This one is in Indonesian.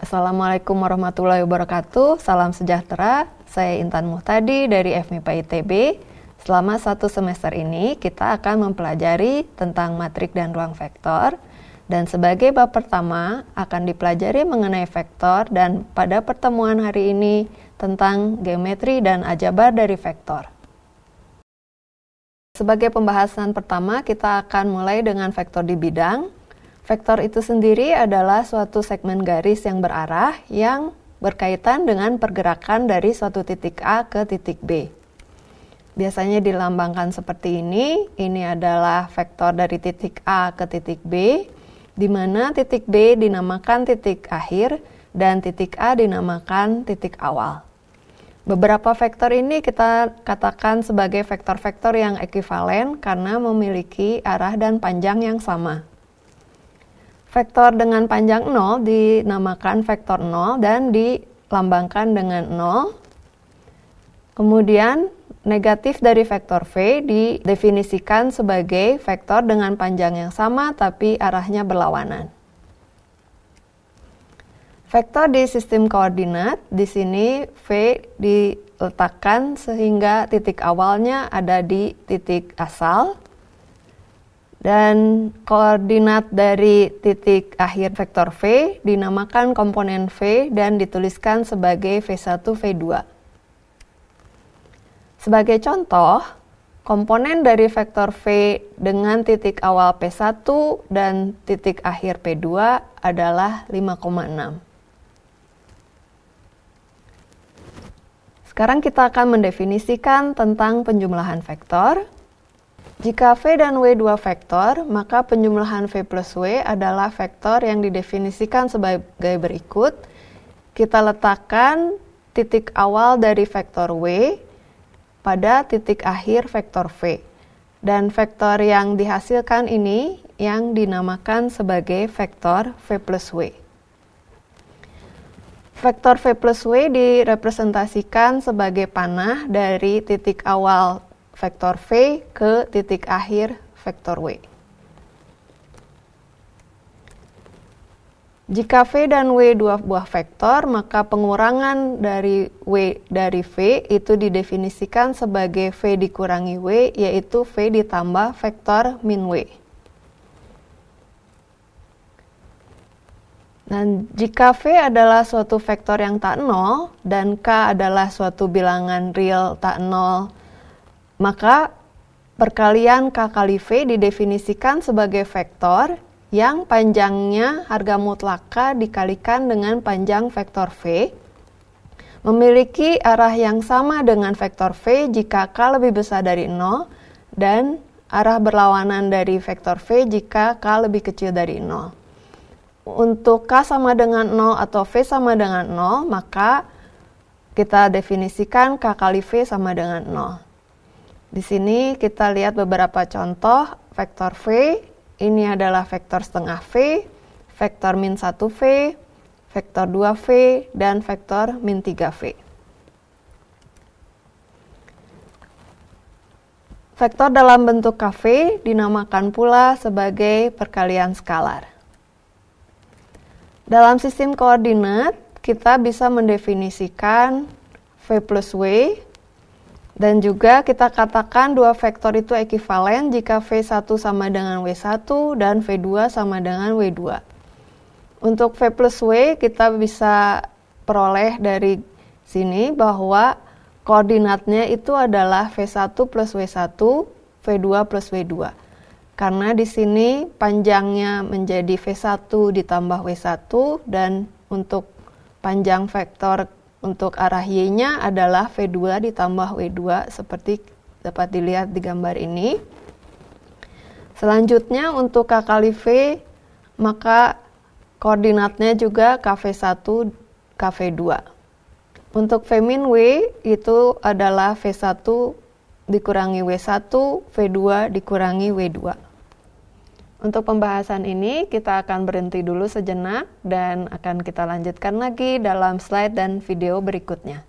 Assalamualaikum warahmatullahi wabarakatuh. Salam sejahtera. Saya Intan Muhtadi dari FMIPA ITB. Selama 1 semester ini kita akan mempelajari tentang matrik dan ruang vektor. Dan sebagai bab pertama akan dipelajari mengenai vektor dan pada pertemuan hari ini tentang geometri dan aljabar dari vektor. Sebagai pembahasan pertama kita akan mulai dengan vektor di bidang. Vektor itu sendiri adalah suatu segmen garis yang berarah yang berkaitan dengan pergerakan dari suatu titik A ke titik B. Biasanya dilambangkan seperti ini. Ini adalah vektor dari titik A ke titik B, di mana titik B dinamakan titik akhir dan titik A dinamakan titik awal. Beberapa vektor ini kita katakan sebagai vektor-vektor yang ekivalen karena memiliki arah dan panjang yang sama. Vektor dengan panjang 0 dinamakan vektor 0 dan dilambangkan dengan 0. Kemudian negatif dari vektor V didefinisikan sebagai vektor dengan panjang yang sama tapi arahnya berlawanan. Vektor di sistem koordinat, di sini V diletakkan sehingga titik awalnya ada di titik asal. Dan koordinat dari titik akhir vektor V dinamakan komponen V dan dituliskan sebagai V1, V2. Sebagai contoh, komponen dari vektor V dengan titik awal P1 dan titik akhir P2 adalah 5,6. Sekarang kita akan mendefinisikan tentang penjumlahan vektor. Jika V dan W dua vektor, maka penjumlahan V plus W adalah vektor yang didefinisikan sebagai berikut. Kita letakkan titik awal dari vektor W pada titik akhir vektor V. Dan vektor yang dihasilkan ini yang dinamakan sebagai vektor V plus W. Vektor V plus W direpresentasikan sebagai panah dari titik awal vektor V ke titik akhir vektor W. Jika V dan W dua buah vektor, maka pengurangan dari W dari V itu didefinisikan sebagai V dikurangi W, yaitu V ditambah vektor min W. Dan jika V adalah suatu vektor yang tak nol dan K adalah suatu bilangan real tak nol, maka perkalian K kali V didefinisikan sebagai vektor yang panjangnya harga mutlak K dikalikan dengan panjang vektor V, memiliki arah yang sama dengan vektor V jika K lebih besar dari 0, dan arah berlawanan dari vektor V jika K lebih kecil dari 0. Untuk K sama dengan 0 atau V sama dengan 0, maka kita definisikan K kali V sama dengan 0. Di sini kita lihat beberapa contoh vektor V. Ini adalah vektor setengah V, vektor min 1V, vektor 2V, dan vektor min 3V. Vektor dalam bentuk KV dinamakan pula sebagai perkalian skalar. Dalam sistem koordinat, kita bisa mendefinisikan V plus W, dan juga kita katakan dua vektor itu ekivalen jika V1 sama dengan W1 dan V2 sama dengan W2. Untuk V plus W kita bisa peroleh dari sini bahwa koordinatnya itu adalah V1 plus W1, V2 plus W2. Karena di sini panjangnya menjadi V1 ditambah W1 dan untuk panjang vektor untuk arah Y-nya adalah V2 ditambah W2 seperti dapat dilihat di gambar ini. Selanjutnya untuk K kali V, maka koordinatnya juga KV1, KV2. Untuk V min W itu adalah V1 dikurangi W1, V2 dikurangi W2. Untuk pembahasan ini kita akan berhenti dulu sejenak dan akan kita lanjutkan lagi dalam slide dan video berikutnya.